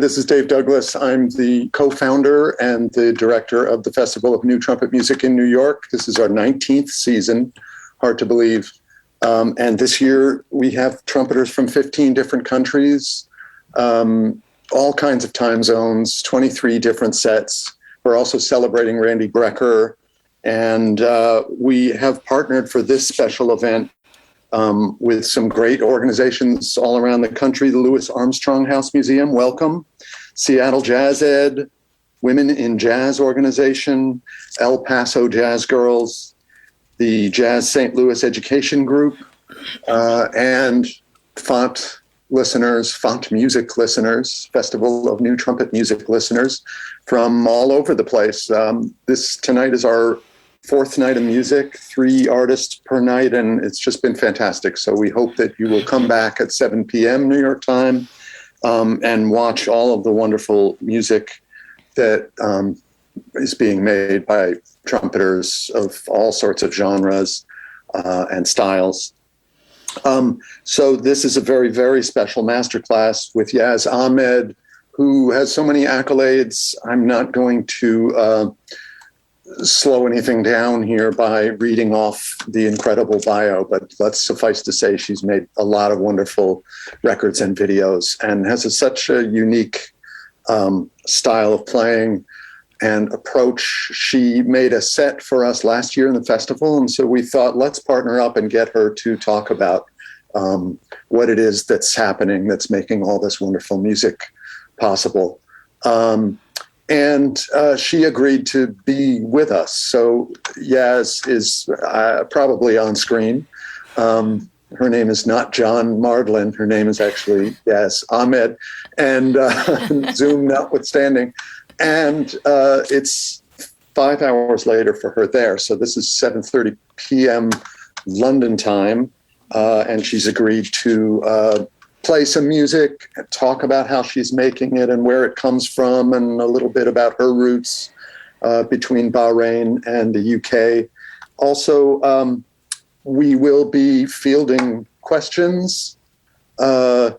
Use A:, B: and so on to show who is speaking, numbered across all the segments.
A: this is Dave Douglas. I'm the co-founder and the director of the Festival of New Trumpet Music in New York. This is our 19th season, hard to believe. And this year we have trumpeters from 15 different countries, all kinds of time zones, 23 different sets. We're also celebrating Randy Brecker. And we have partnered for this special event with some great organizations all around the country. The Louis Armstrong House Museum, welcome. Seattle Jazz Ed, Women in Jazz Organization, El Paso Jazz Girls, the Jazz St. Louis Education Group, and Font listeners, Font Music listeners, Festival of New Trumpet Music listeners from all over the place. Tonight is our fourth night of music, 3 artists per night, and it's just been fantastic. So we hope that you will come back at 7 p.m. New York time and watch all of the wonderful music that is being made by trumpeters of all sorts of genres and styles. So this is a very, very special masterclass with Yazz Ahmed, who has so many accolades. I'm not going to slow anything down here by reading off the incredible bio, but let's suffice to say she's made a lot of wonderful records and videos and has such a unique style of playing and approach. She made a set for us last year in the festival, and so we thought, let's partner up and get her to talk about what it is that's happening, that's making all this wonderful music possible. And she agreed to be with us. So Yazz is probably on screen. Her name is not John Mardlin. Her name is actually Yazz Ahmed, and Zoom notwithstanding. And it's 5 hours later for her there. So this is 7:30 p.m. London time. And she's agreed to play some music, talk about how she's making it and where it comes from, and a little bit about her roots between Bahrain and the UK. Also, we will be fielding questions. You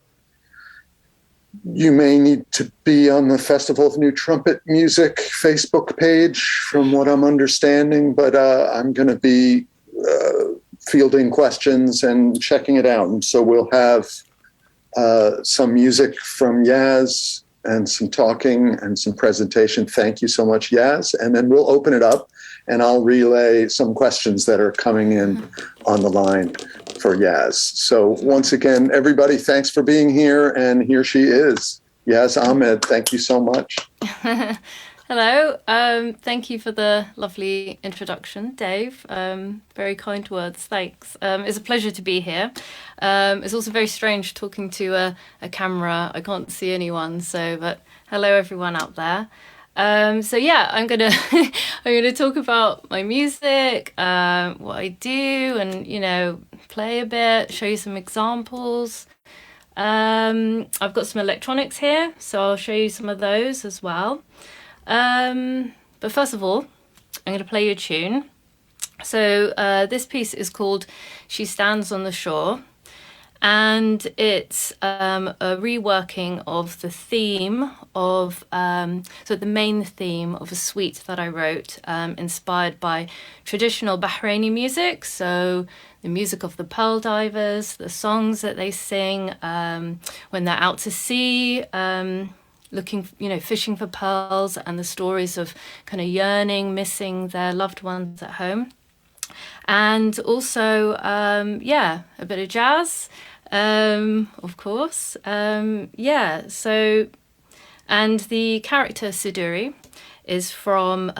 A: may need to be on the Festival of New Trumpet Music Facebook page, from what I'm understanding, but I'm going to be fielding questions and checking it out. And so we'll have some music from Yazz and some talking and some presentation. Thank you so much, Yazz. And then we'll open it up and I'll relay some questions that are coming in on the line for Yazz. So once again, everybody, thanks for being here. And here she is, Yazz Ahmed. Thank you so much.
B: Hello. Thank you for the lovely introduction, Dave. Very kind words. Thanks. It's a pleasure to be here. It's also very strange talking to a camera. I can't see anyone. But hello, everyone out there. I'm gonna talk about my music, what I do, and play a bit, show you some examples. I've got some electronics here, so I'll show you some of those as well. But first of all, I'm going to play you a tune. So this piece is called She Stands on the Shore, and it's a reworking of the theme of, the main theme of a suite that I wrote, inspired by traditional Bahraini music. So the music of the pearl divers, the songs that they sing when they're out to sea, looking, fishing for pearls, and the stories of kind of yearning, missing their loved ones at home. And also, a bit of jazz, of course. And the character Siduri is from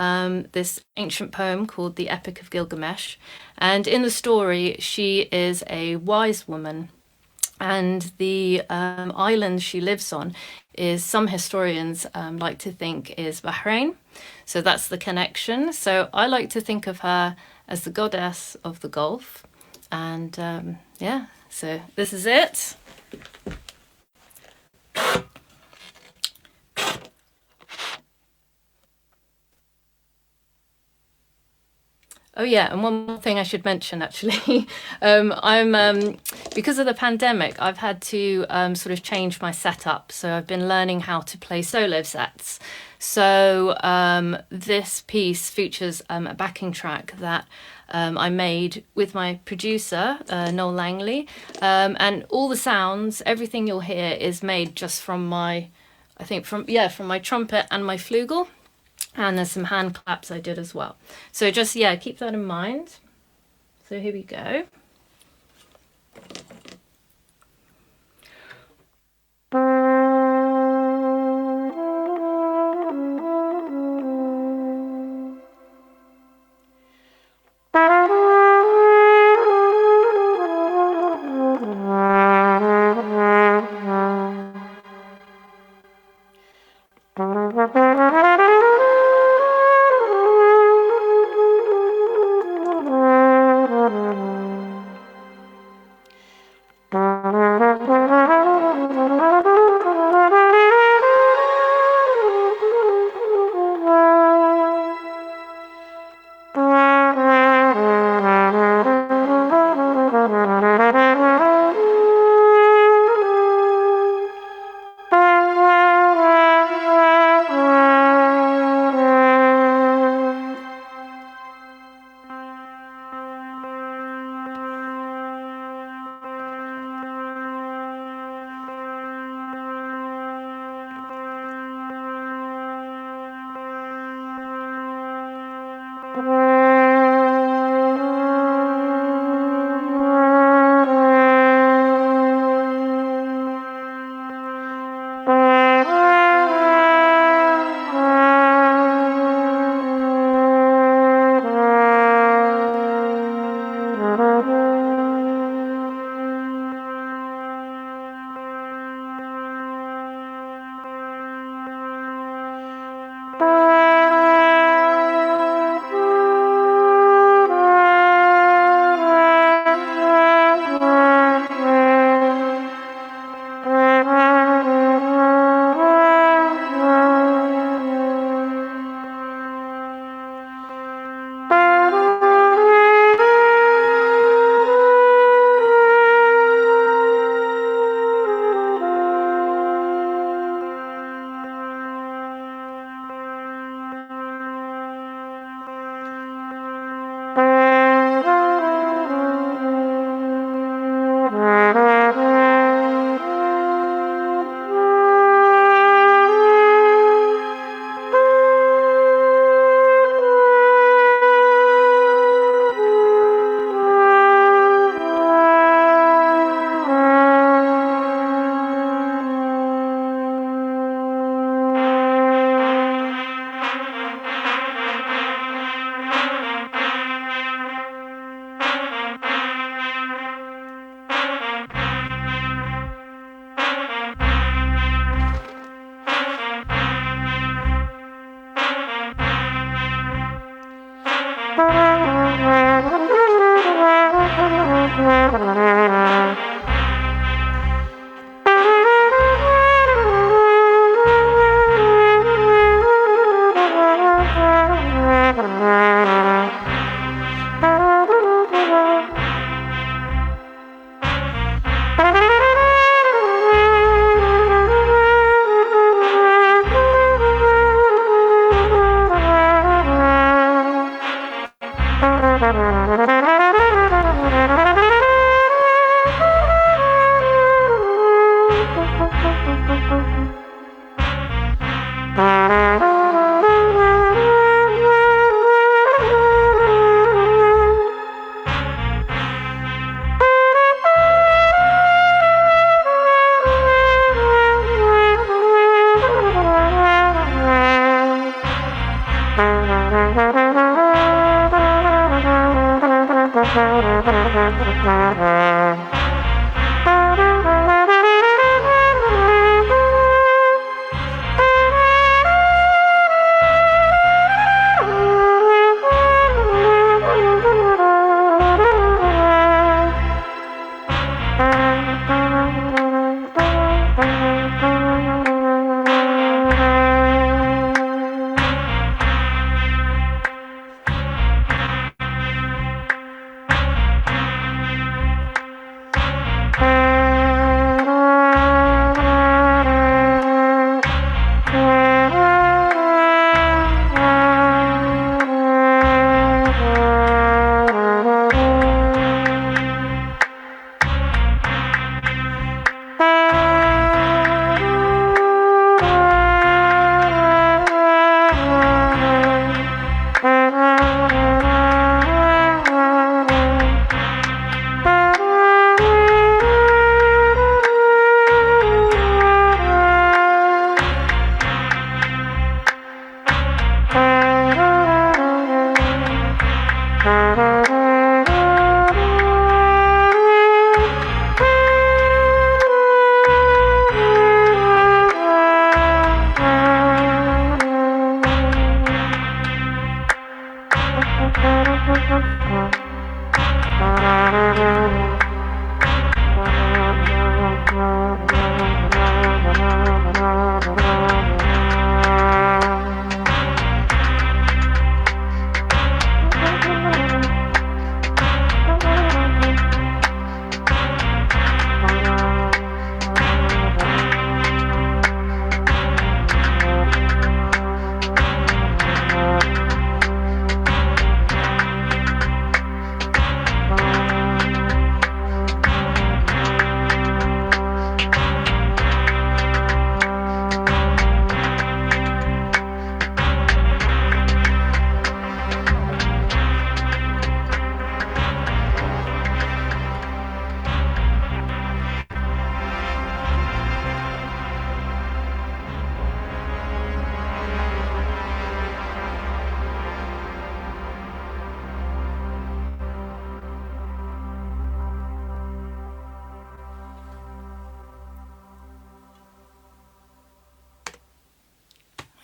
B: this ancient poem called The Epic of Gilgamesh. And in the story, she is a wise woman. And the island she lives on is, some historians like to think, is Bahrain. So that's the connection. So I like to think of her as the goddess of the Gulf. And so this is it. Oh yeah, and one more thing I should mention actually, I'm because of the pandemic, I've had to sort of change my setup. So I've been learning how to play solo sets. So this piece features a backing track that I made with my producer Noel Langley, and all the sounds, everything you'll hear is made just from from my trumpet and my flugel. And there's some hand claps I did as well. So just, yeah, keep that in mind. So here we go.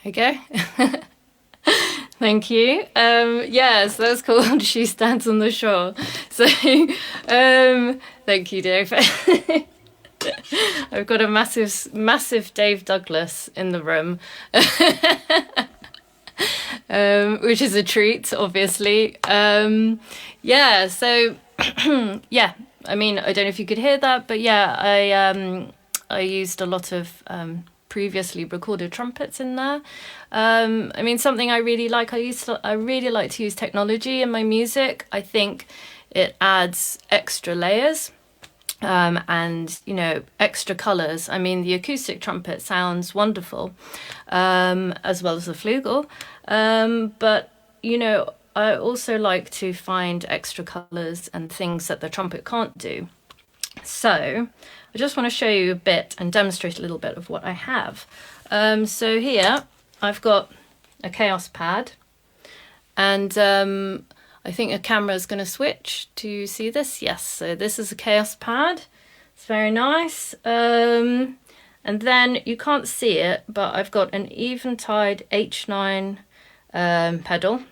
B: Okay. Thank you. Yes, that's called She Stands on the Shore. So, thank you, Dave. I've got a massive Dave Douglas in the room, which is a treat, obviously. Yeah, so, yeah, I mean, I don't know if you could hear that, but yeah, I used a lot of previously recorded trumpets in there. I mean, something I really like. I really like to use technology in my music. I think it adds extra layers and extra colors. I mean, the acoustic trumpet sounds wonderful, as well as the flugel. But I also like to find extra colors and things that the trumpet can't do. So I just want to show you a bit and demonstrate a little bit of what I have. So here I've got a chaos pad, and I think a camera is going to switch to see this. Yes, so this is a chaos pad. It's very nice. And then you can't see it, but I've got an Eventide H9 pedal,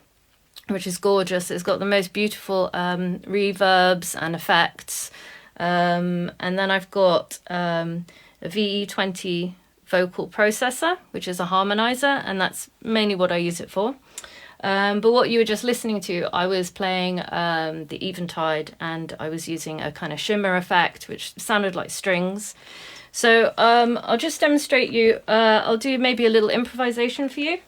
B: which is gorgeous. It's got the most beautiful reverbs and effects. And then I've got a VE20 vocal processor, which is a harmonizer, and that's mainly what I use it for. But what you were just listening to, I was playing the Eventide, and I was using a kind of shimmer effect, which sounded like strings. So I'll just demonstrate you. I'll do maybe a little improvisation for you.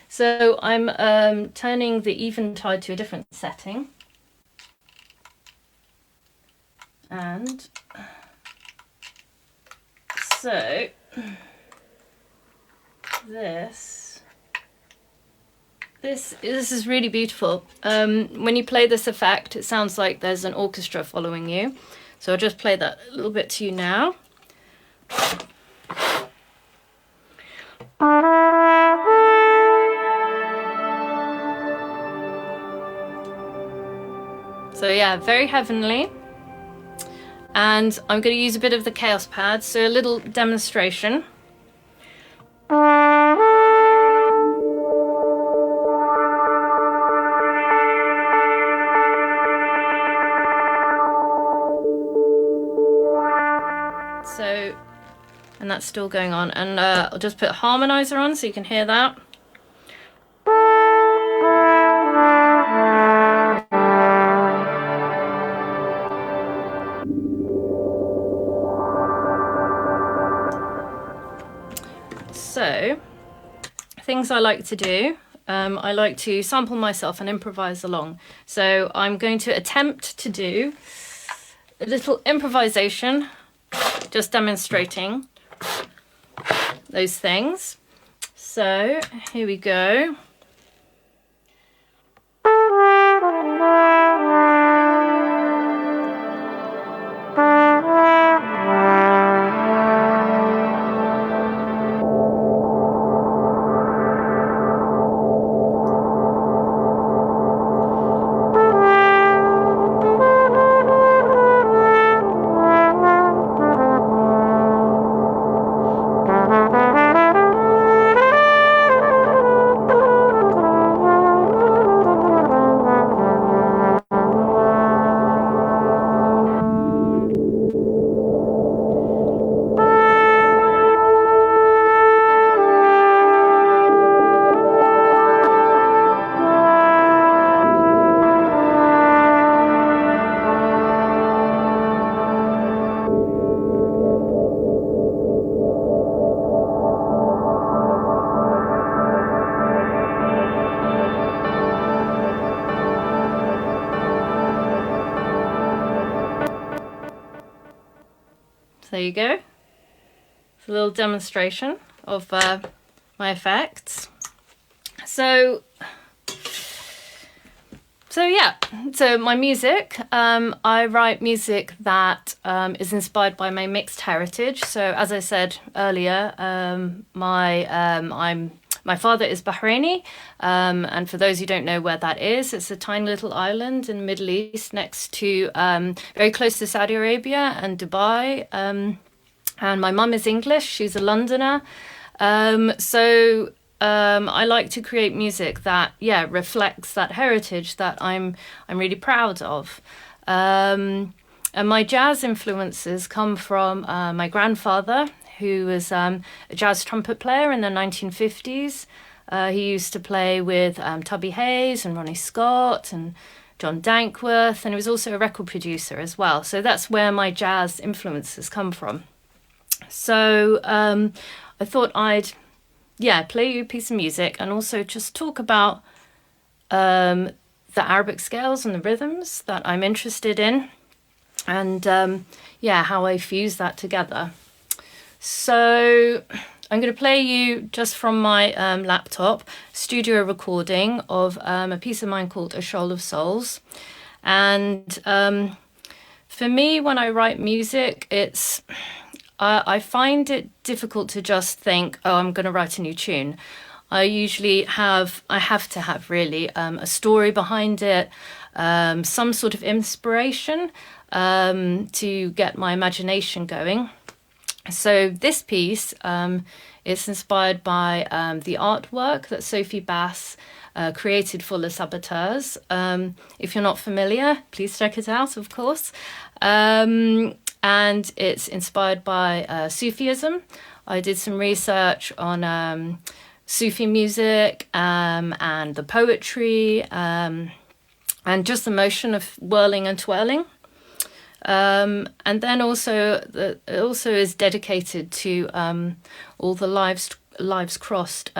B: So I'm turning the Eventide to a different setting. And so this is really beautiful. When you play this effect, it sounds like there's an orchestra following you. So I'll just play that a little bit to you now. So yeah, very heavenly. And I'm going to use a bit of the chaos pad, so a little demonstration. So, and that's still going on, and I'll just put a harmonizer on so you can hear that. So, things I like to do, I like to sample myself and improvise along. So I'm going to attempt to do a little improvisation, just demonstrating those things. So here we go. There you go. It's a little demonstration of my effects. So yeah, so my music, I write music that is inspired by my mixed heritage. So as I said earlier, my father is Bahraini, and for those who don't know where that is, it's a tiny little island in the Middle East next to, very close to Saudi Arabia and Dubai. And my mum is English. She's a Londoner. So I like to create music that, reflects that heritage that I'm really proud of. And my jazz influences come from my grandfather, who was a jazz trumpet player in the 1950s. He used to play with Tubby Hayes and Ronnie Scott and John Dankworth, and he was also a record producer as well. So that's where my jazz influences come from. So I thought I'd play you a piece of music and also just talk about the Arabic scales and the rhythms that I'm interested in, and how I fuse that together. So I'm going to play you just from my laptop studio recording of a piece of mine called A Shoal of Souls. And for me, when I write music, I find it difficult to just think, oh, I'm going to write a new tune. I have to have really a story behind it, some sort of inspiration to get my imagination going. So this piece is inspired by the artwork that Sophie Bass created for Les Saboteurs. If you're not familiar, please check it out, of course. And it's inspired by Sufism. I did some research on Sufi music and the poetry and just the motion of whirling and twirling. And then also it also is dedicated to all the lives lost,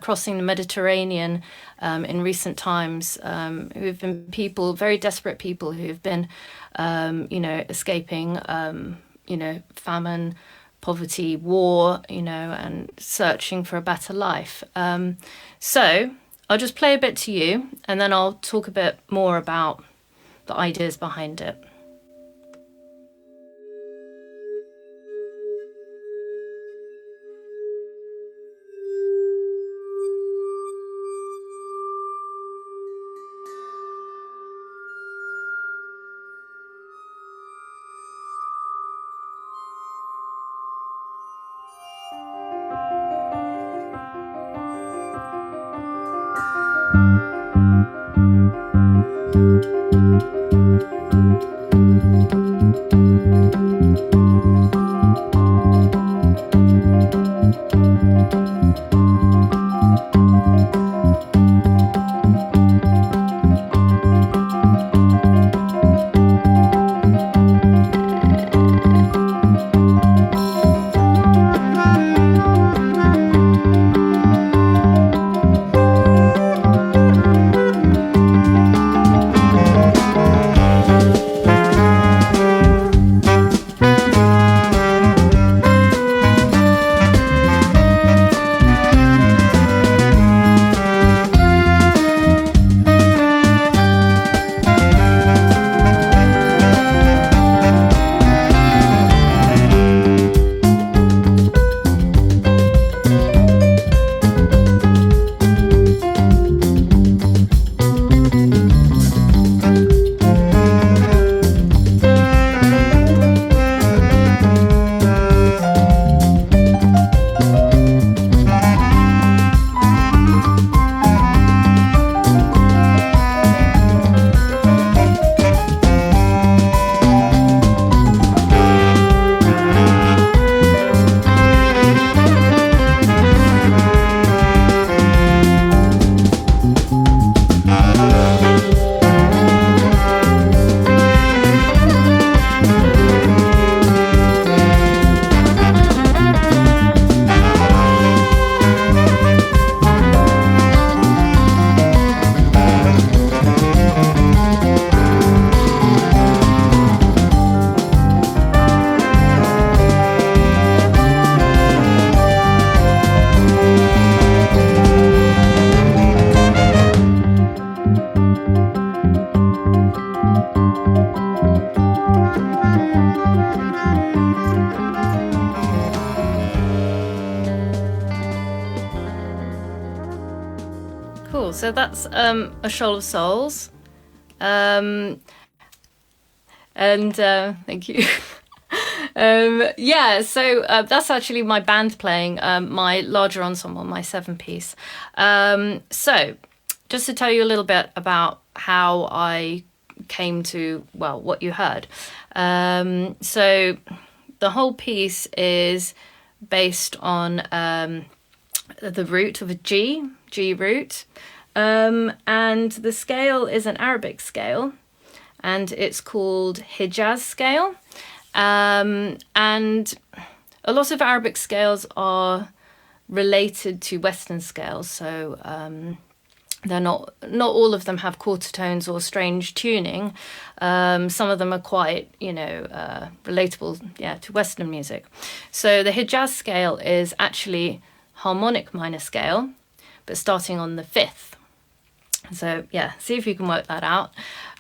B: crossing the Mediterranean in recent times, who have been people, very desperate people who have been, escaping, famine, poverty, war, and searching for a better life. So I'll just play a bit to you, and then I'll talk a bit more about the ideas behind it. Cool. So that's A Shoal of Souls. And thank you. Yeah, so that's actually my band playing my larger ensemble, my 7-piece. So just to tell you a little bit about how I came to, well, what you heard. So the whole piece is based on the root of a G root. And the scale is an Arabic scale, and it's called Hijaz scale. And a lot of Arabic scales are related to Western scales, so they're not all of them have quarter tones or strange tuning. Some of them are quite, relatable, to Western music. So the Hijaz scale is actually harmonic minor scale, but starting on the 5th. So yeah, see if you can work that out.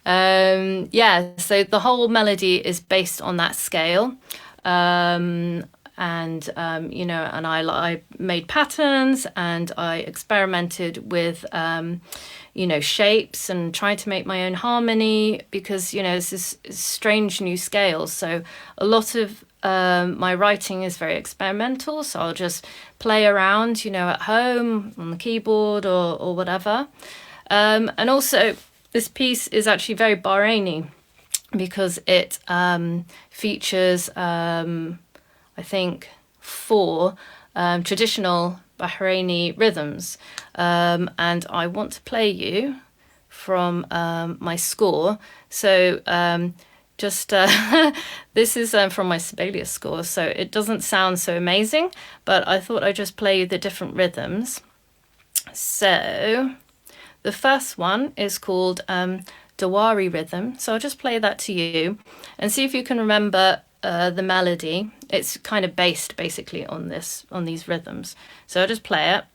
B: So the whole melody is based on that scale. And I made patterns, and I experimented with, shapes, and tried to make my own harmony, because, this is strange new scales. So a lot of my writing is very experimental. So I'll just play around, at home on the keyboard or whatever. And also this piece is actually very Bahraini, because it features, I think, 4 traditional Bahraini rhythms. And I want to play you from my score. So this is from my Sibelius score, so it doesn't sound so amazing, but I thought I'd just play you the different rhythms. So the first one is called Dawari rhythm. So I'll just play that to you and see if you can remember the melody. It's kind of based basically on these rhythms. So I'll just play it.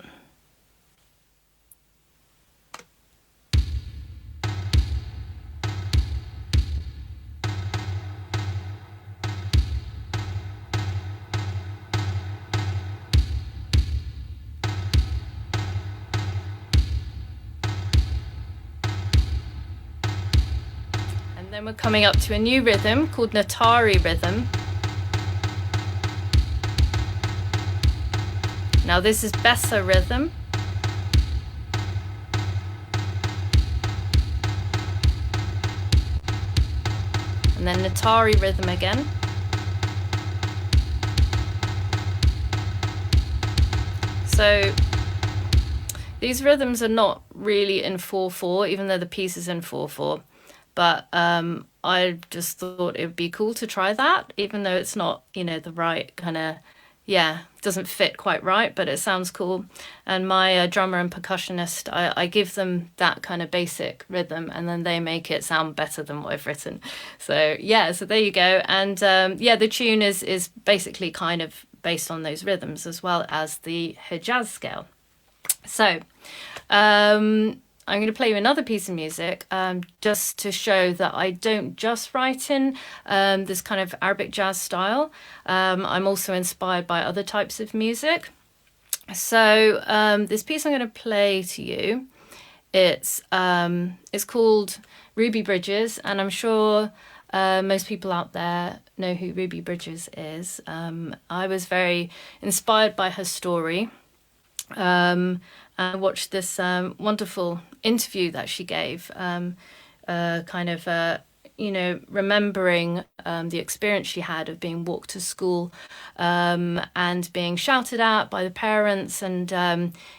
B: Then we're coming up to a new rhythm called Natari rhythm. Now this is Bessa rhythm. And then Natari rhythm again. So these rhythms are not really in 4/4, even though the piece is in 4/4. But I just thought it would be cool to try that, even though it's not, the right kind of, doesn't fit quite right, but it sounds cool. And my drummer and percussionist, I give them that kind of basic rhythm, and then they make it sound better than what I've written. So so there you go. And the tune is basically kind of based on those rhythms, as well as the Hijaz scale. So I'm going to play you another piece of music just to show that I don't just write in this kind of Arabic jazz style. I'm also inspired by other types of music. So this piece I'm going to play to you, it's called Ruby Bridges, and I'm sure most people out there know who Ruby Bridges is. I was very inspired by her story. I watched this wonderful interview that she gave, remembering the experience she had of being walked to school and being shouted at by the parents, and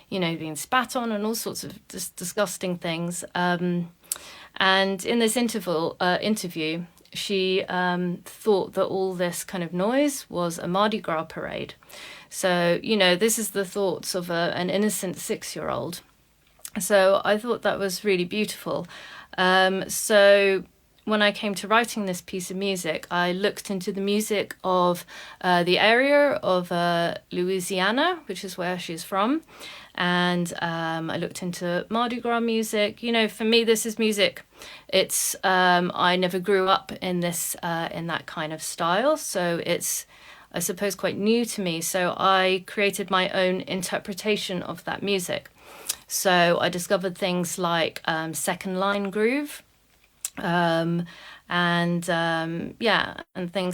B: being spat on and all sorts of disgusting things. And in this interview, she thought that all this kind of noise was a Mardi Gras parade. So, this is the thoughts of an innocent 6-year-old. So I thought that was really beautiful. So when I came to writing this piece of music, I looked into the music of the area of Louisiana, which is where she's from. And I looked into Mardi Gras music. For me, this is music. It's I never grew up in that kind of style. So it's, I suppose, quite new to me. So I created my own interpretation of that music. So I discovered things like second line groove, and things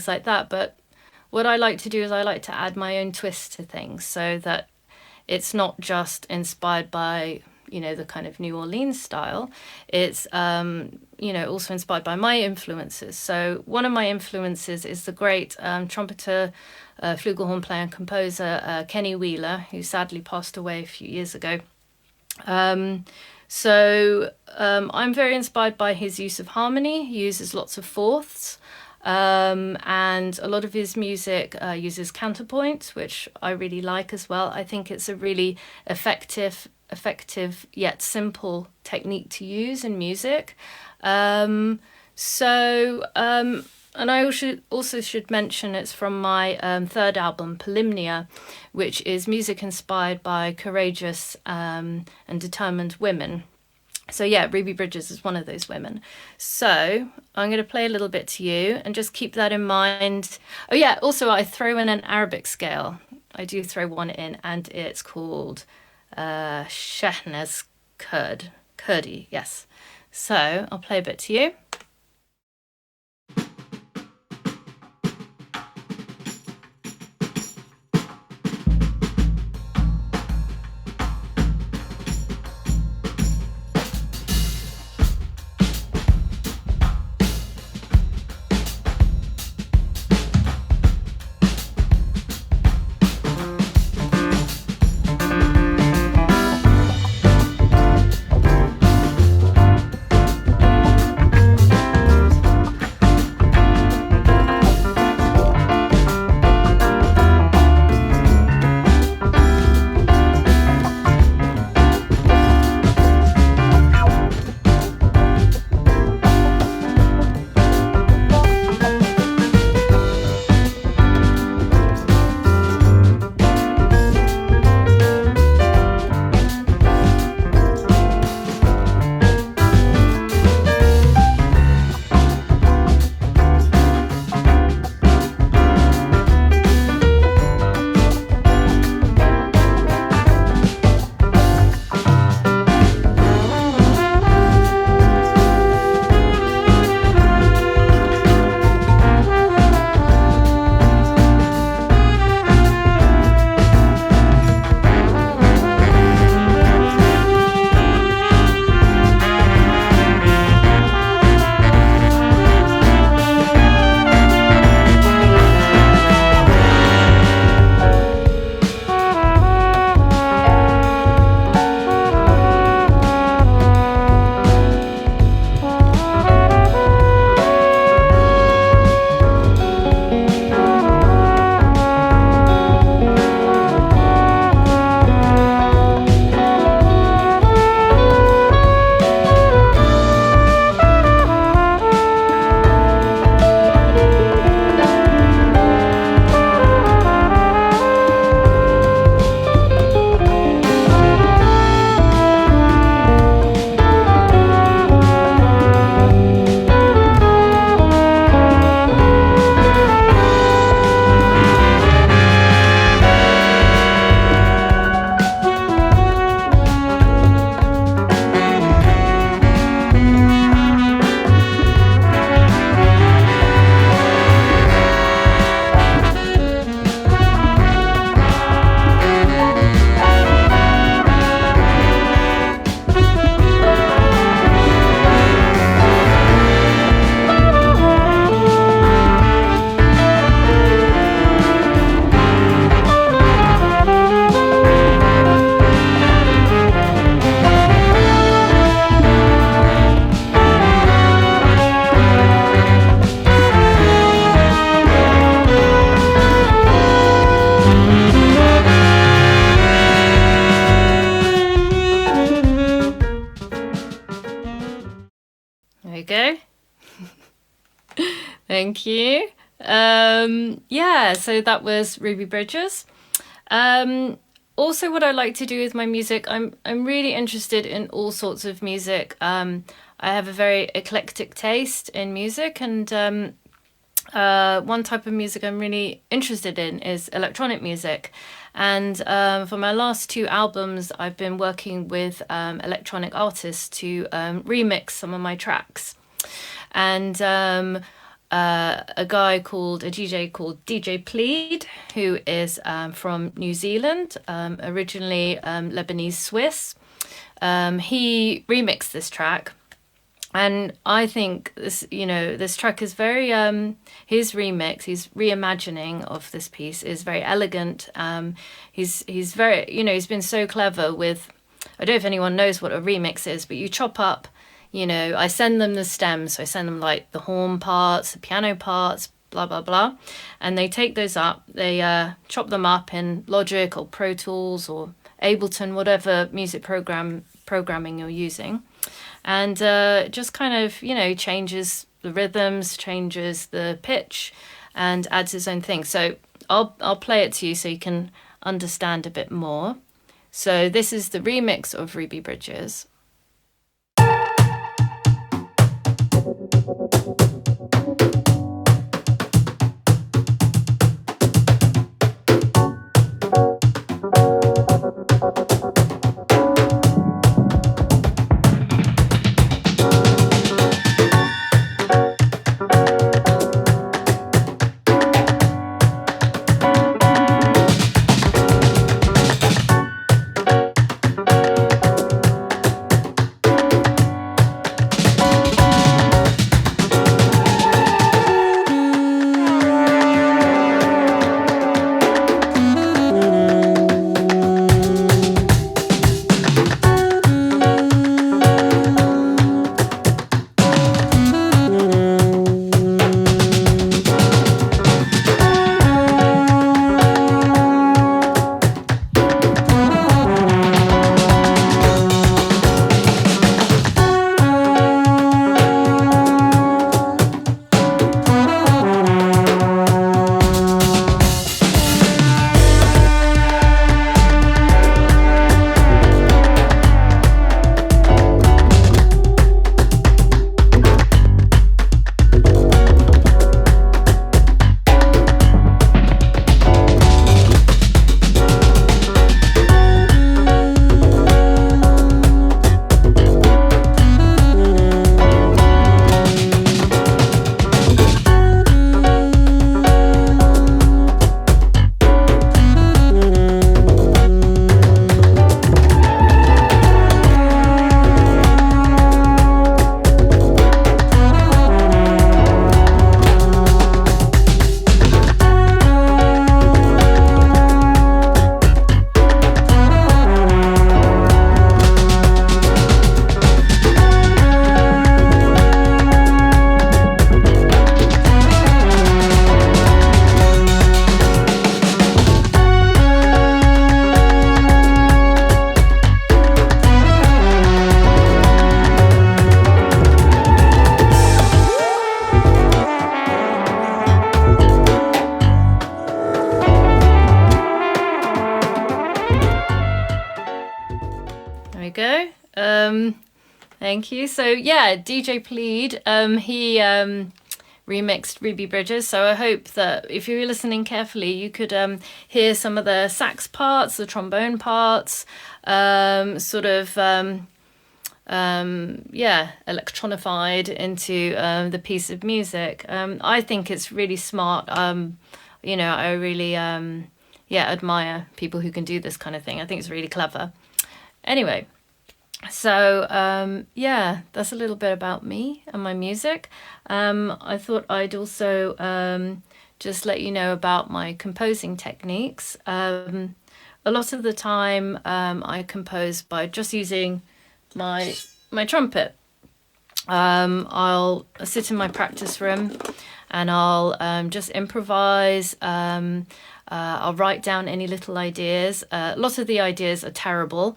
B: like that. But what I like to do is I like to add my own twist to things so that it's not just inspired by, the kind of New Orleans style. It's, also inspired by my influences. So one of my influences is the great trumpeter, flugelhorn player and composer Kenny Wheeler, who sadly passed away a few years ago. I'm very inspired by his use of harmony. He uses lots of fourths. And a lot of his music uses counterpoint, which I really like as well. I think it's a really effective yet simple technique to use in music. And I also should mention it's from my third album, Polymnia, which is music inspired by courageous and determined women. So yeah, Ruby Bridges is one of those women. So I'm going to play a little bit to you and just keep that in mind. Oh yeah, also I throw in an Arabic scale. I do throw one in, and it's called Shehnaz Kurdi, yes. So I'll play a bit to you. There we go. Thank you. So that was Ruby Bridges. Also, what I like to do with my music, I'm really interested in all sorts of music. I have a very eclectic taste in music, and one type of music I'm really interested in is electronic music. And for my last two albums, I've been working with electronic artists to remix some of my tracks. And a DJ called DJ Pleed, who is from New Zealand, originally Lebanese Swiss. He remixed this track, and I think this track is very his remix, his reimagining of this piece is very elegant. He's very, he's been so clever with, I don't know if anyone knows what a remix is, but you chop up, I send them the stems, so I send them like the horn parts, the piano parts, blah blah blah, and they take those up, they chop them up in Logic or Pro Tools or Ableton, whatever music programming you're using, and just kind of changes the rhythms, changes the pitch, and adds its own thing. So I'll play it to you so you can understand a bit more. So this is the remix of Ruby Bridges. Thank you. So yeah, DJ Pleed, he remixed Ruby Bridges. So I hope that if you were listening carefully, you could hear some of the sax parts, the trombone parts, electronified into the piece of music. I think it's really smart. I really admire people who can do this kind of thing. I think it's really clever. Anyway, so that's a little bit about me and my music. I thought I'd also just let you know about my composing techniques. A lot of the time I compose by just using my trumpet. I'll sit in my practice room and I'll just improvise. I'll write down any little ideas. A lot of the ideas are terrible,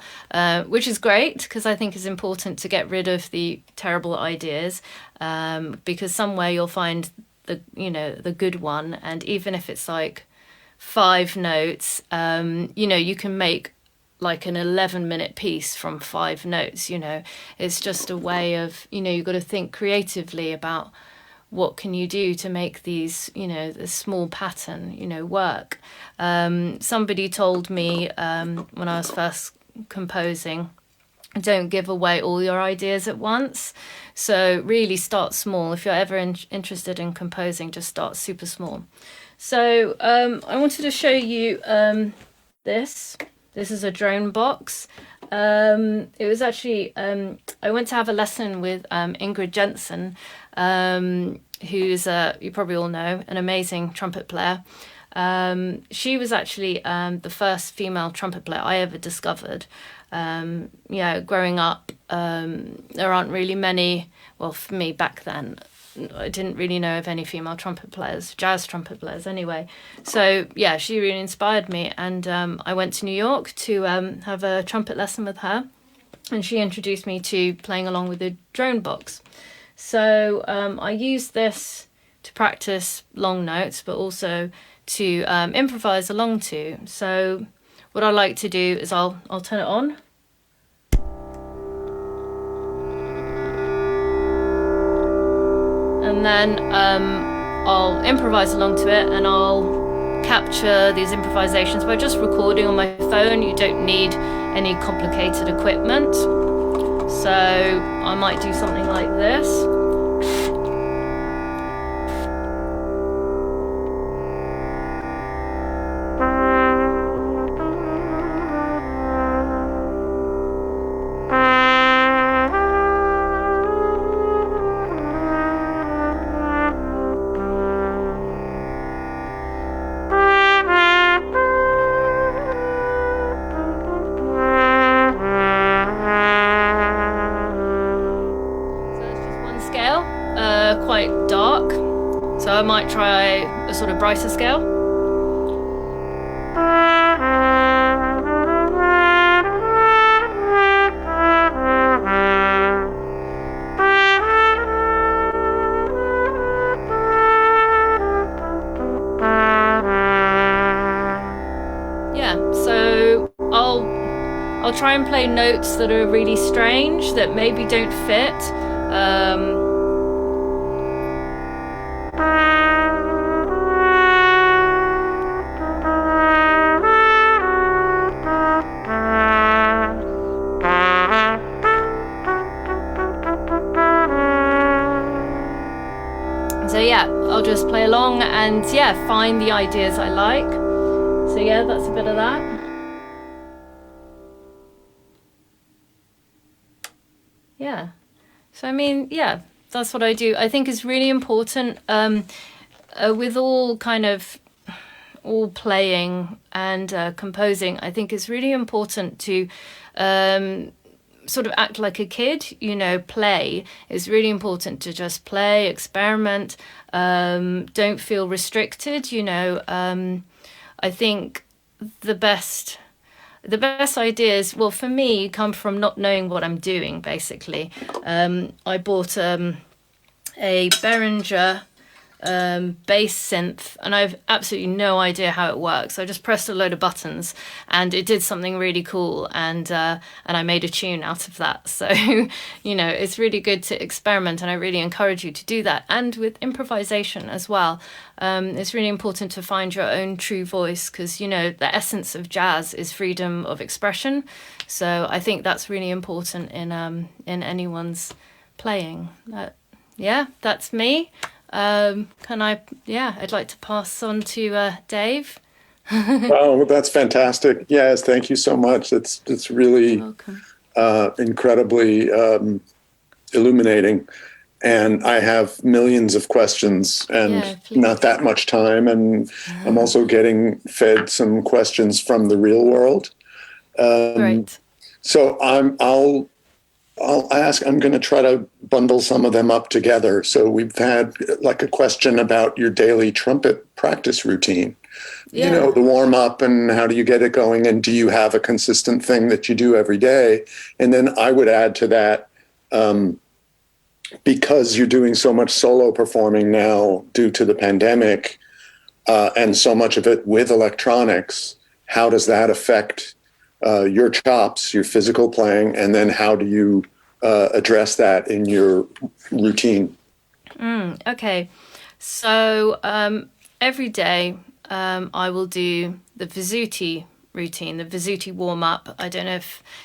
B: which is great because I think it's important to get rid of the terrible ideas, because somewhere you'll find the good one. And even if it's like 5 notes, you can make like an 11-minute piece from 5 notes. It's just a way of, you've got to think creatively about what can you do to make these, the small pattern, work. Somebody told me when I was first composing, don't give away all your ideas at once. So really start small. If you're ever interested in composing, just start super small. So I wanted to show you this. This is a drone box. It was actually, I went to have a lesson with Ingrid Jensen, who's, you probably all know, an amazing trumpet player. She was actually the first female trumpet player I ever discovered. Growing up, there aren't really many, well, for me back then, I didn't really know of any female trumpet players, jazz trumpet players anyway. So yeah, she really inspired me, and I went to New York to have a trumpet lesson with her, and she introduced me to playing along with the drone box. So I used this to practice long notes, but also to improvise along to. So what I like to do is I'll turn it on. And then I'll improvise along to it, and I'll capture these improvisations by just recording on my phone. You don't need any complicated equipment. So I might do something like this. Quite dark, so I might try a sort of brighter scale. Yeah, so I'll try and play notes that are really strange, that maybe don't fit. So yeah, I'll just play along and find the ideas I like. So yeah, that's a bit of that. Yeah. So I mean, yeah, that's what I do. I think it's really important with all playing and composing. I think it's really important to sort of act like a kid, play. It's really important to just play, experiment, don't feel restricted, I think the best ideas, well, for me, come from not knowing what I'm doing, basically. I bought a Behringer bass synth, and I've absolutely no idea how it works. I just pressed a load of buttons and it did something really cool, and I made a tune out of that. So it's really good to experiment, and I really encourage you to do that. And with improvisation as well, it's really important to find your own true voice, because the essence of jazz is freedom of expression. So I think that's really important in anyone's playing. That's me. I'd like to pass on to Dave.
A: Oh, that's fantastic. Yes, thank you so much. It's really incredibly illuminating. And I have millions of questions and not that much time. And I'm also getting fed some questions from the real world.
B: Great.
A: So I'll ask, I'm going to try to bundle some of them up together. So we've had like a question about your daily trumpet practice routine, the warm up, and how do you get it going? And do you have a consistent thing that you do every day? And then I would add to that, because you're doing so much solo performing now due to the pandemic, and so much of it with electronics, how does that affect your chops, your physical playing, and then how do you address that in your routine?
B: Okay, so every day I will do the Visuti routine, the Visuti warm up. I don't know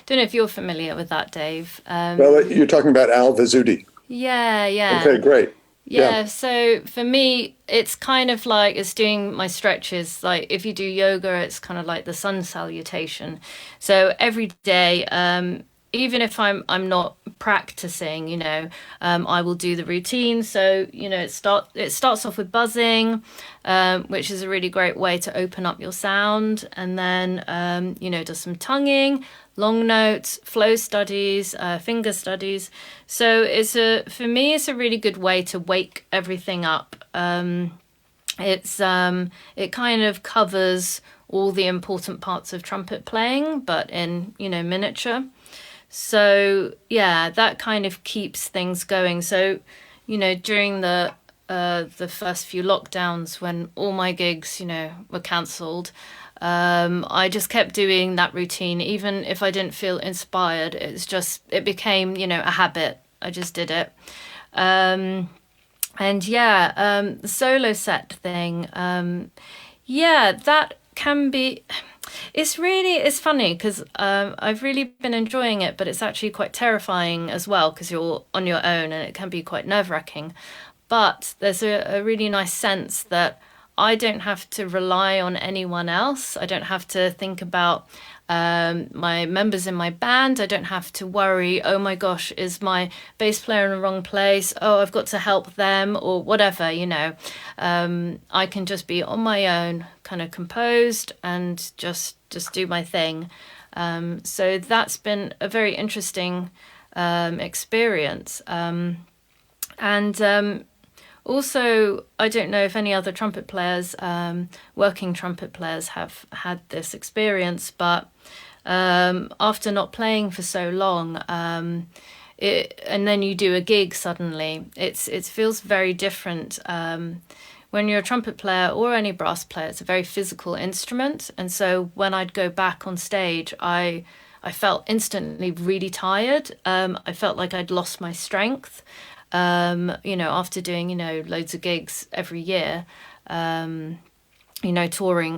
B: if you're familiar with that, Dave.
A: Well, you're talking about Al Vizzuti.
B: Yeah.
A: Okay, great.
B: Yeah, so for me, it's kind of like it's doing my stretches. Like if you do yoga, it's kind of like the sun salutation. So every day, even if I'm not practicing, I will do the routine. So it starts off with buzzing, which is a really great way to open up your sound, and then does some tonguing, long notes, flow studies, finger studies. So for me, it's a really good way to wake everything up. It kind of covers all the important parts of trumpet playing, but in miniature. So yeah, that kind of keeps things going. So during the first few lockdowns when all my gigs were cancelled, I just kept doing that routine, even if I didn't feel inspired. It became, a habit. I just did it. The solo set thing, that can be, it's funny because I've really been enjoying it, but it's actually quite terrifying as well because you're on your own and it can be quite nerve-wracking. But there's a really nice sense that I don't have to rely on anyone else. I don't have to think about my members in my band. I don't have to worry, oh my gosh, is my bass player in the wrong place? Oh, I've got to help them or whatever, I can just be on my own, kind of composed and just do my thing. So that's been a very interesting experience. Also, I don't know if any other trumpet players, working trumpet players, have had this experience, but after not playing for so long, and then you do a gig suddenly, it feels very different. When you're a trumpet player or any brass player, it's a very physical instrument, and so when I'd go back on stage, I felt instantly really tired. I felt like I'd lost my strength. After doing, loads of gigs every year, touring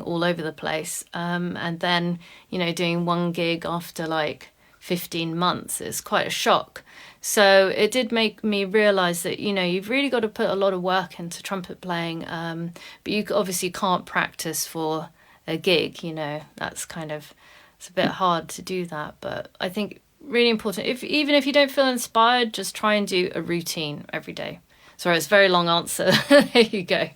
B: all over the place. And then, doing one gig after like 15 months is quite a shock. So it did make me realize that, you've really got to put a lot of work into trumpet playing. But you obviously can't practice for a gig, that's it's a bit hard to do that. But I think really important. Even if you don't feel inspired, just try and do a routine every day. Sorry, it's a very long answer. There you go.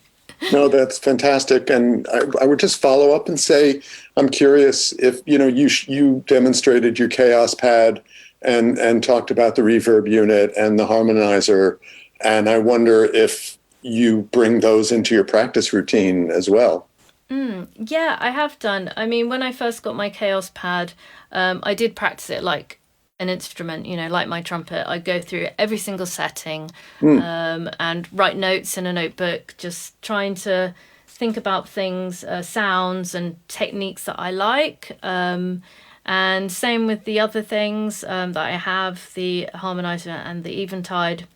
A: No, that's fantastic. And I would just follow up and say, I'm curious if, you demonstrated your Chaos Pad and talked about the reverb unit and the harmonizer. And I wonder if you bring those into your practice routine as well.
B: Yeah, I have done. I mean, when I first got my Chaos Pad, I did practice it like an instrument, like my trumpet. I go through every single setting and write notes in a notebook, just trying to think about things, sounds and techniques that I like. And same with the other things that I have, the harmonizer and the eventide.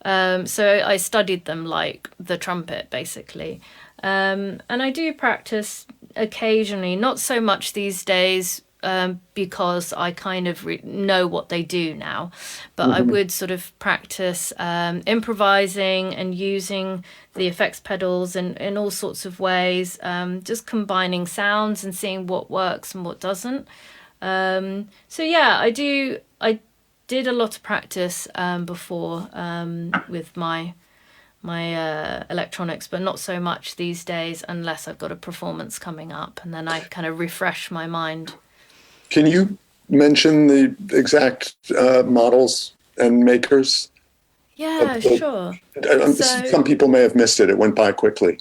B: So I studied them like the trumpet, basically. And I do practice occasionally, not so much these days, because I kind of know what they do now. But I would sort of practice improvising and using the effects pedals in all sorts of ways, just combining sounds and seeing what works and what doesn't. So yeah, I did a lot of practice before with my electronics, but not so much these days unless I've got a performance coming up, and then I kind of refresh my mind.
A: Can you mention the exact models and makers?
B: Yeah, sure.
A: Some people may have missed it. It went by quickly.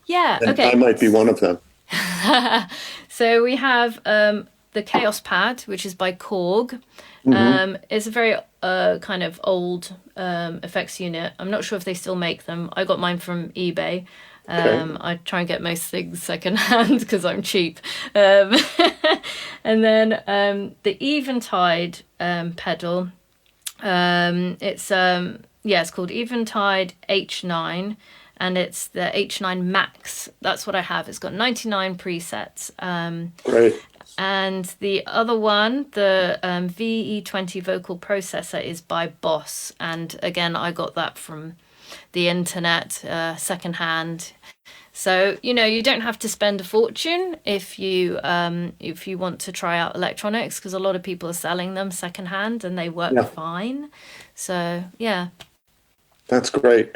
B: Yeah,
A: and
B: okay.
A: I might be one of them.
B: So we have the Chaos Pad, which is by Korg. It's a very kind of old effects unit. I'm not sure if they still make them. I got mine from eBay. I try and get most things secondhand because I'm cheap. And then the Eventide pedal. It's called Eventide H9, and it's the H9 Max. That's what I have. It's got 99 presets.
A: Great.
B: And the other one, the VE20 vocal processor, is by Boss. And again, I got that from the internet, secondhand. So, you know, you don't have to spend a fortune if you want to try out electronics, because a lot of people are selling them secondhand and they work
A: Yeah,
B: fine. So, yeah.
A: that's great.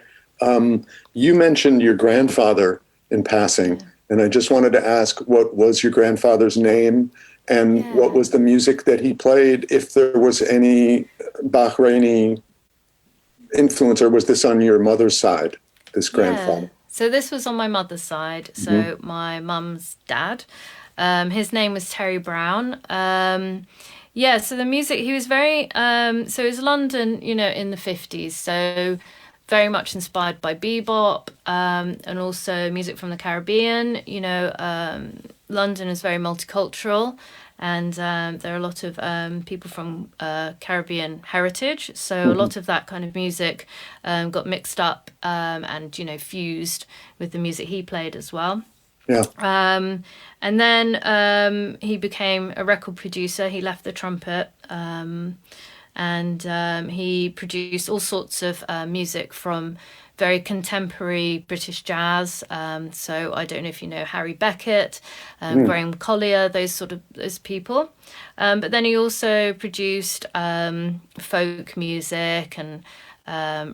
A: You mentioned your grandfather in passing,
B: Yeah.
A: and I just wanted to ask, what was your grandfather's name, and what
B: Yeah.
A: was the music that he played? If there was any Bahraini influence, or was this on your mother's side, this
B: Yeah.
A: grandfather?
B: So this was on my mother's side.
A: Hmm.
B: So my mum's dad. His name was Terry Brown. Yeah, so the music, he was very, so it was London, you know, in the 50s. So very much inspired by bebop, and also music from the Caribbean. You know, London is very multicultural, and there are a lot of people from Caribbean heritage. So a
A: Hmm.
B: lot of that kind of music got mixed up, and, you know, fused with the music he played as well.
A: Yeah.
B: And then he became a record producer. He left the trumpet, and he produced all sorts of music from very contemporary British jazz. So I don't know if you know Harry Beckett,
A: Mm.
B: Graham Collier, those people. But then he also produced folk music and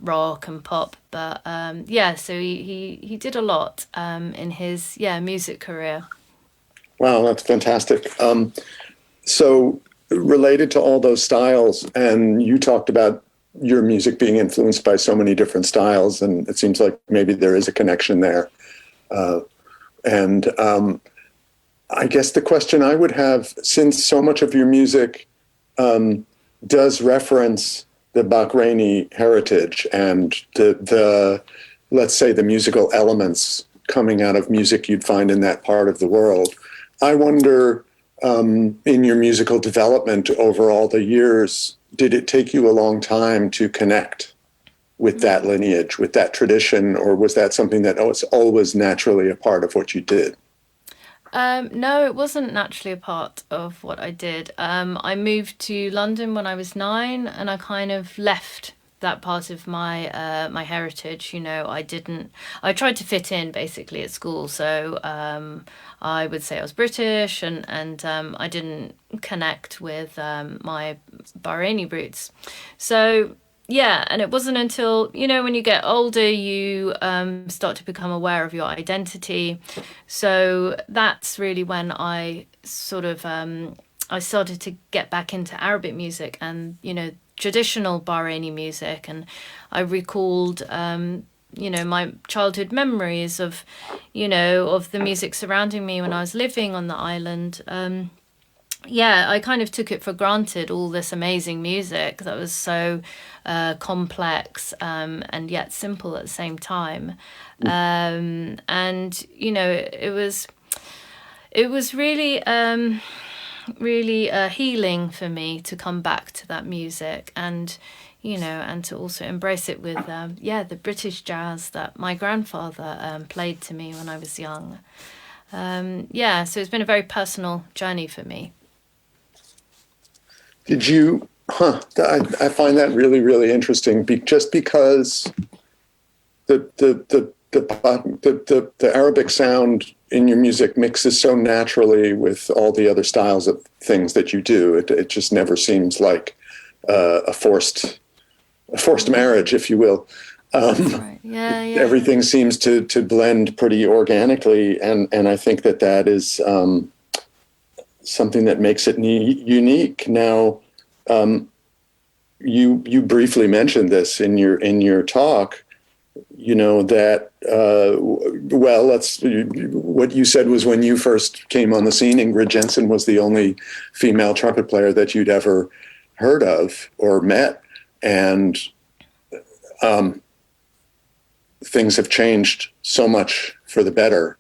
B: rock and pop. But yeah, so he did a lot in his music career.
A: Wow, that's fantastic. So related to all those styles, and you talked about your music being influenced by so many different styles, and it seems like maybe there is a connection there. And I guess the question I would have, since so much of your music does reference the Bahraini heritage and the let's say the musical elements coming out of music you'd find in that part of the world, I wonder, in your musical development over all the years, did it take you a long time to connect with that lineage, with that tradition, or was that something that was always naturally a part of what you did?
B: No, it wasn't naturally a part of what I did. I moved to London when I was 9, and I kind of left that part of my heritage. You know, I didn't. I tried to fit in basically at school, so I would say I was British, and I didn't connect with my Bahraini roots. So yeah, and it wasn't until, you know, when you get older, you start to become aware of your identity. So that's really when I sort of I started to get back into Arabic music and, you know, traditional Bahraini music, and I recalled you know, my childhood memories of, you know, of the music surrounding me when I was living on the island. Yeah, I kind of took it for granted, all this amazing music that was so complex, and yet simple at the same time. And you know, it was really really healing for me to come back to that music, and, you know, and to also embrace it with the British jazz that my grandfather played to me when I was young. Yeah, so it's been a very personal journey for me.
A: Did you? Huh. I find that really, really interesting. Just because the Arabic sound in your music mixes so naturally with all the other styles of things that you do. It just never seems like a forced marriage, if you will.
B: That's
A: Um,
B: right. Yeah, yeah.
A: Everything seems to blend pretty organically, and I think that is something that makes it unique. Now, you briefly mentioned this in your talk. You know that well, let's. What you said was when you first came on the scene, Ingrid Jensen was the only female trumpet player that you'd ever heard of or met, and things have changed so much for the better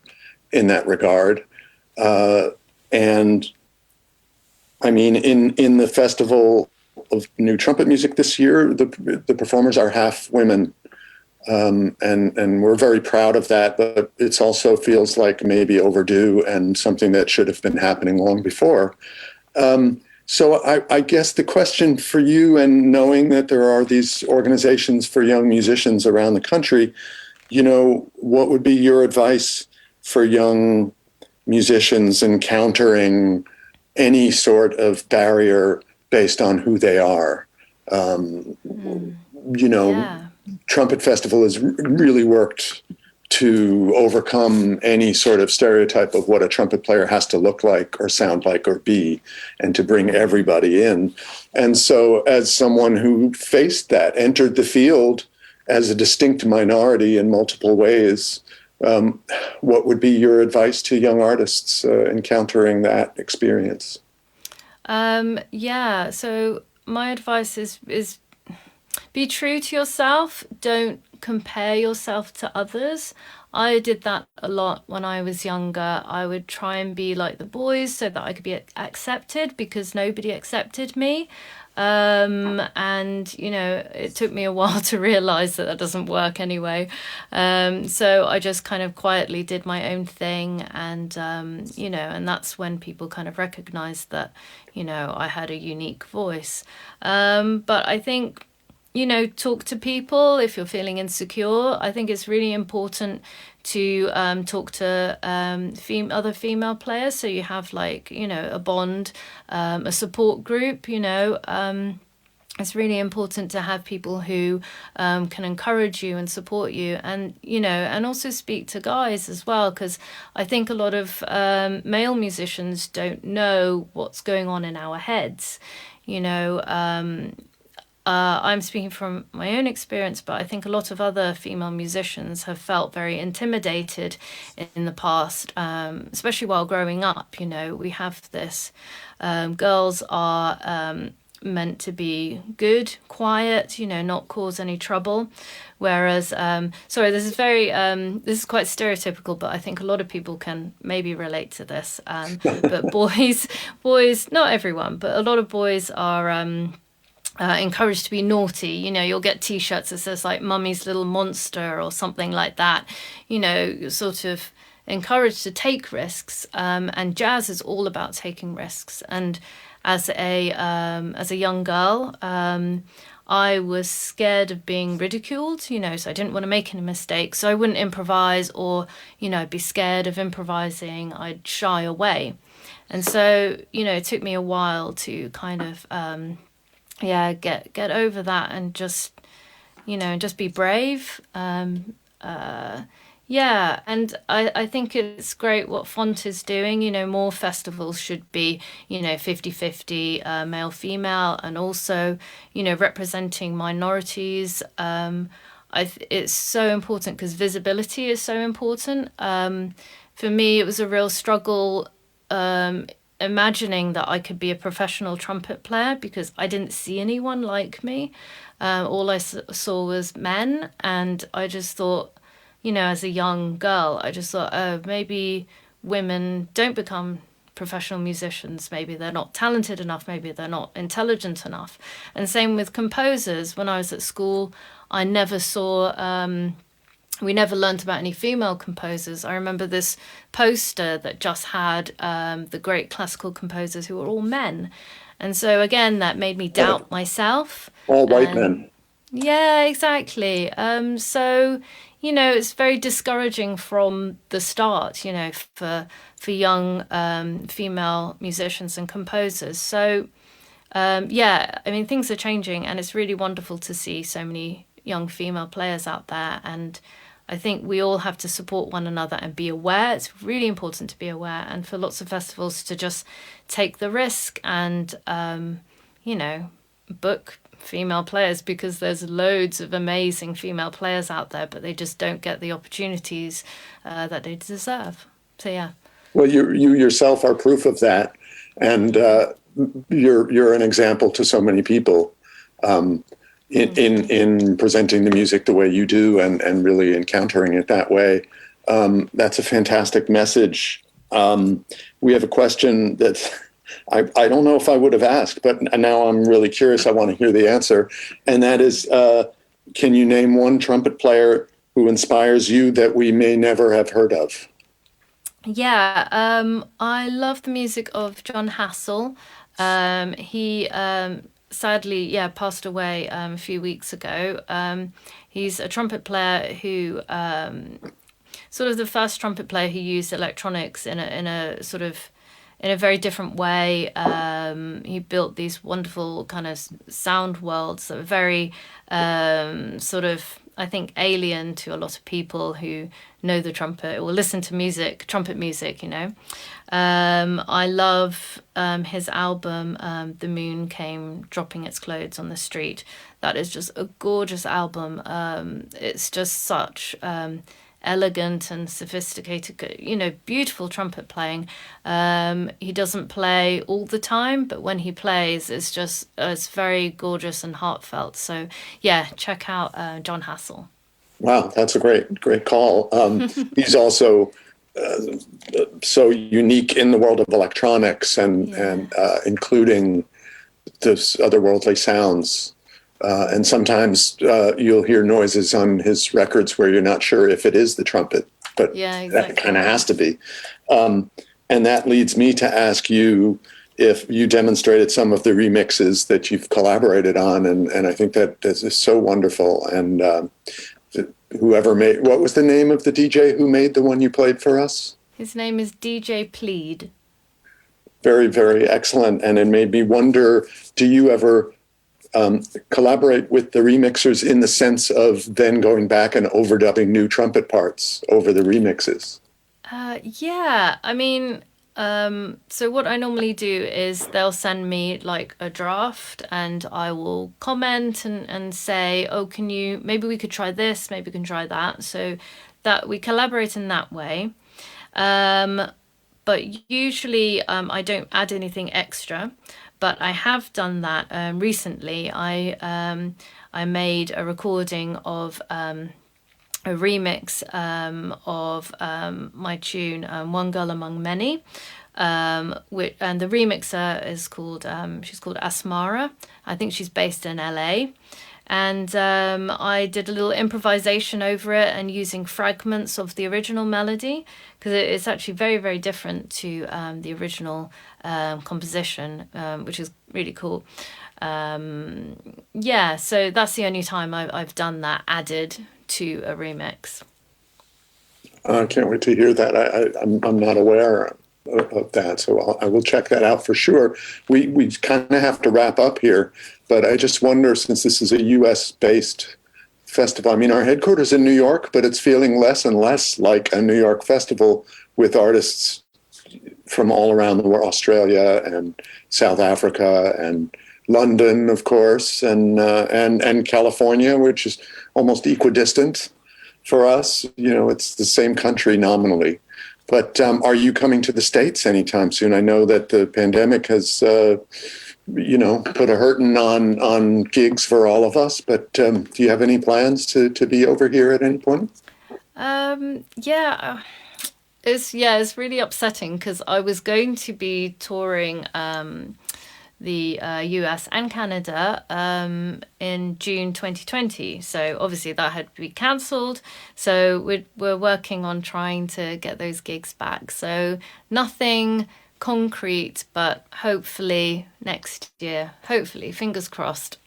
A: in that regard. And I mean, in the Festival of New Trumpet Music this year, the performers are half women, And we're very proud of that, but it also feels like maybe overdue and something that should have been happening long before. So I guess the question for you, and knowing that there are these organizations for young musicians around the country, what would be your advice for young musicians encountering any sort of barrier based on who they are?
B: Yeah.
A: Trumpet Festival has really worked to overcome any sort of stereotype of what a trumpet player has to look like or sound like or be, and to bring everybody in. And so as someone who faced that, entered the field as a distinct minority in multiple ways, what would be your advice to young artists encountering that experience?
B: Yeah, so my advice is be true to yourself. Don't compare yourself to others. I did that a lot when I was younger. I would try and be like the boys so that I could be accepted, because nobody accepted me. And it took me a while to realize that doesn't work anyway. So I just kind of quietly did my own thing, and and that's when people kind of recognized that I had a unique voice. But I think talk to people if you're feeling insecure. I think it's really important to talk to other female players, so you have a bond, a support group. It's really important to have people who can encourage you and support you, and and also speak to guys as well, because I think a lot of male musicians don't know what's going on in our heads. I'm speaking from my own experience, but I think a lot of other female musicians have felt very intimidated in the past, especially while growing up. We have this, girls are meant to be good, quiet, not cause any trouble. Whereas, sorry, this is quite stereotypical, but I think a lot of people can maybe relate to this. But boys, not everyone, but a lot of boys are encouraged to be naughty. You'll get T-shirts that says like "Mummy's Little Monster" or something like that. You're sort of encouraged to take risks, and jazz is all about taking risks. And as a young girl, I was scared of being ridiculed. So I didn't want to make any mistakes, so I wouldn't improvise, or I'd be scared of improvising. I'd shy away, and so it took me a while to kind of get over that, and just just be brave. And I think it's great what Font is doing. More festivals should be 50-50 male female, and also representing minorities. It's so important because visibility is so important. For me, it was a real struggle imagining that I could be a professional trumpet player, because I didn't see anyone like me. All I saw was men, and I just thought, as a young girl, I just thought, oh, maybe women don't become professional musicians. Maybe they're not talented enough. Maybe they're not intelligent enough. And same with composers. When I was at school, I never saw... we never learned about any female composers. I remember this poster that just had the great classical composers who were all men. And so, again, that made me doubt myself.
A: All white men.
B: Yeah, exactly. So, it's very discouraging from the start, for young female musicians and composers. So, things are changing, and it's really wonderful to see so many young female players out there. And I think we all have to support one another and be aware. It's really important to be aware, and for lots of festivals to just take the risk and, book female players, because there's loads of amazing female players out there, but they just don't get the opportunities that they deserve. So, yeah.
A: Well, you yourself are proof of that, and you're an example to so many people. In presenting the music the way you do, and really encountering it that way. That's a fantastic message. We have a question that I don't know if I would have asked, but now I'm really curious. I want to hear the answer. And that is, can you name one trumpet player who inspires you that we may never have heard of?
B: Yeah, I love the music of John Hassell. He sadly, yeah, passed away a few weeks ago. He's a trumpet player who sort of the first trumpet player who used electronics in a sort of in a very different way. He built these wonderful kind of sound worlds that were very sort of, I think, alien to a lot of people who know the trumpet or listen to music, trumpet music, you know. I love his album, The Moon Came Dropping Its Clothes on the Street. That is just a gorgeous album. It's just such elegant and sophisticated, you know, beautiful trumpet playing. He doesn't play all the time, but when he plays, it's just it's very gorgeous and heartfelt. So yeah, check out John Hassell.
A: Wow, that's a great call. He's also so unique in the world of electronics and including those otherworldly sounds. And sometimes you'll hear noises on his records where you're not sure if it is the trumpet, but
B: yeah, exactly.
A: That kind of has to be. And that leads me to ask you if you demonstrated some of the remixes that you've collaborated on, and I think that this is so wonderful. And whoever made, what was the name of the DJ who made the one you played for us?
B: His name is DJ Plead.
A: Very, very excellent. And it made me wonder, do you ever collaborate with the remixers in the sense of then going back and overdubbing new trumpet parts over the remixes?
B: Yeah, I mean, so what I normally do is they'll send me like a draft and I will comment and say, oh, maybe we could try this, maybe we can try that. So that we collaborate in that way. But usually I don't add anything extra. But I have done that recently. I made a recording of a remix of my tune "One Girl Among Many," and the remixer is called she's called Asmara. I think she's based in LA. And I did a little improvisation over it and using fragments of the original melody because it's actually very, very different to the original composition, which is really cool. Yeah, so that's the only time I've done that, added to a remix.
A: I can't wait to hear that. I'm not aware of that, so I will check that out for sure. We kind of have to wrap up here, but I just wonder, since this is a U.S.-based festival, I mean, our headquarters in New York, but it's feeling less and less like a New York festival with artists from all around the world, Australia and South Africa and London, of course, and California, which is almost equidistant for us. You know, it's the same country nominally. But are you coming to the States anytime soon? I know that the pandemic has, put a hurting on gigs for all of us. But do you have any plans to be over here at any point?
B: Yeah, it's really upsetting because I was going to be touring the US and Canada in June 2020. So obviously that had to be cancelled. So we're working on trying to get those gigs back. So nothing concrete, but hopefully next year. Hopefully, fingers crossed.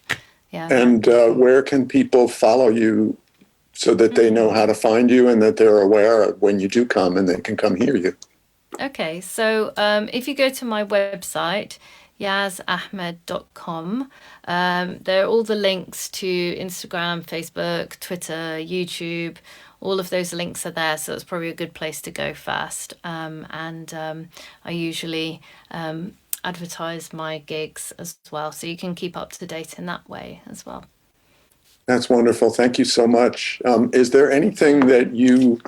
B: Yeah.
A: And where can people follow you so that they know how to find you and that they're aware of when you do come and they can come hear you?
B: Okay, so if you go to my website, yazzahmed.com. There are all the links to Instagram, Facebook, Twitter, YouTube. All of those links are there, so it's probably a good place to go first. And I usually advertise my gigs as well, so you can keep up to date in that way as well.
A: That's wonderful. Thank you so much. Is there anything that you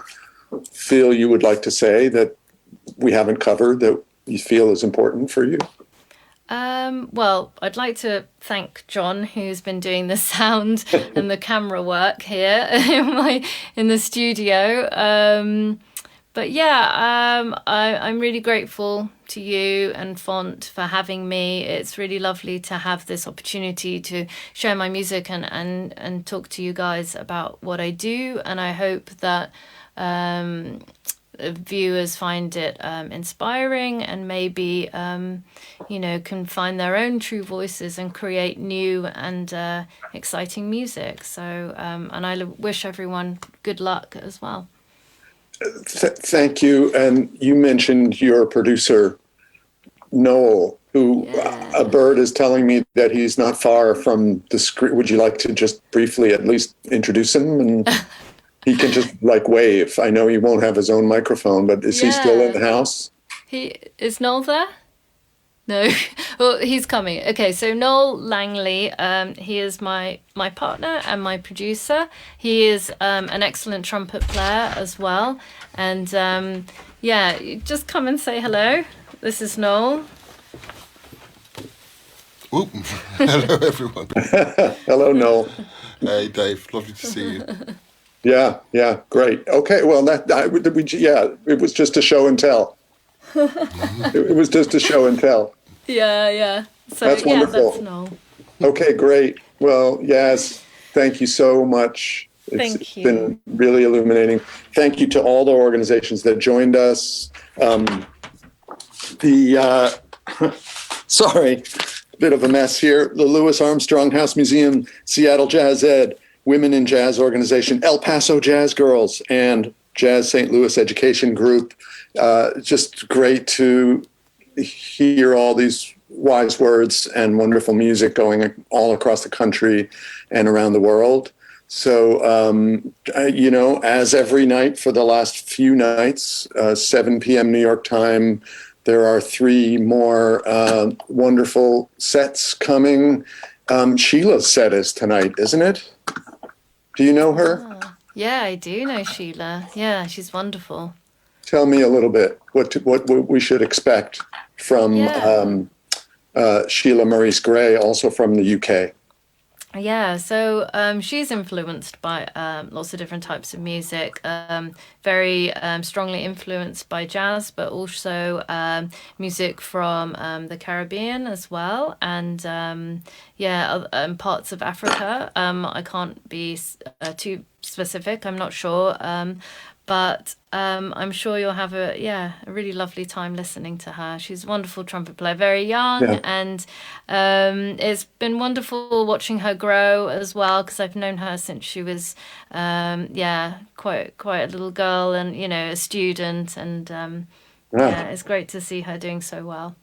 A: feel you would like to say that we haven't covered that you feel is important for you?
B: Well, I'd like to thank John, who's been doing the sound and the camera work here in the studio. But yeah, I'm really grateful to you and Font for having me. It's really lovely to have this opportunity to share my music and talk to you guys about what I do. And I hope that viewers find it inspiring and maybe, can find their own true voices and create new and exciting music. So, and I wish everyone good luck as well.
A: Thank you. And you mentioned your producer, Noel, who a bird is telling me that he's not far from the screen. Would you like to just briefly at least introduce him? And he can just wave. I know he won't have his own microphone, but is he still in the house?
B: Is Noel there? No, well, he's coming. Okay, so Noel Langley, he is my partner and my producer. He is an excellent trumpet player as well. And just come and say hello. This is Noel.
C: Oop. Hello, everyone.
A: Hello, Noel.
C: Hey, Dave. Lovely to see you.
A: Yeah, great. Okay, well, it was just a show and tell. It was just a show and tell.
B: Yeah. So
A: that's wonderful.
B: That's Noel.
A: Okay, great. Well, Yazz, thank you so much. It's been really illuminating. Thank you to all the organizations that joined us. Sorry, bit of a mess here. The Louis Armstrong House Museum, Seattle Jazz Ed, Women in Jazz Organization, El Paso Jazz Girls, and Jazz St. Louis Education Group. Just great to hear all these wise words and wonderful music going all across the country and around the world. So, as every night for the last few nights, 7 p.m. New York time, there are 3 more wonderful sets coming. Sheila's set is tonight, isn't it? Do you know her?
B: Oh, yeah, I do know Sheila. Yeah, she's wonderful.
A: Tell me a little bit what we should expect from Sheila Maurice Gray, also from the UK.
B: Yeah, so she's influenced by lots of different types of music, very strongly influenced by jazz, but also music from the Caribbean as well, and parts of Africa. I can't be too specific, I'm not sure, but I'm sure you'll have a really lovely time listening to her. She's a wonderful trumpet player, very young, and it's been wonderful watching her grow as well, because I've known her since she was quite a little girl and a student, and it's great to see her doing so well.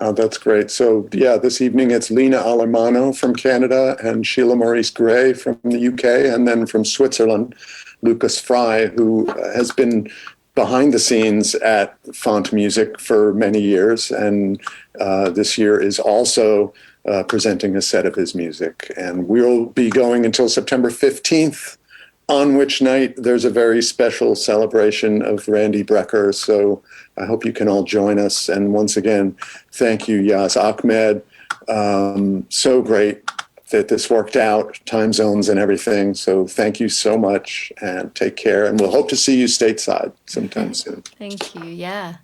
A: Oh, that's great. So this evening it's Lina Alemano from Canada and Sheila Maurice Gray from the UK, and then from Switzerland, Lucas Fry, who has been behind the scenes at Font Music for many years, and this year is also presenting a set of his music. And we'll be going until September 15th, on which night there's a very special celebration of Randy Brecker. So I hope you can all join us. And once again, thank you, Yazz Ahmed. So great that this worked out, time zones and everything. So thank you so much and take care. And we'll hope to see you stateside sometime soon.
B: Thank you. Yeah.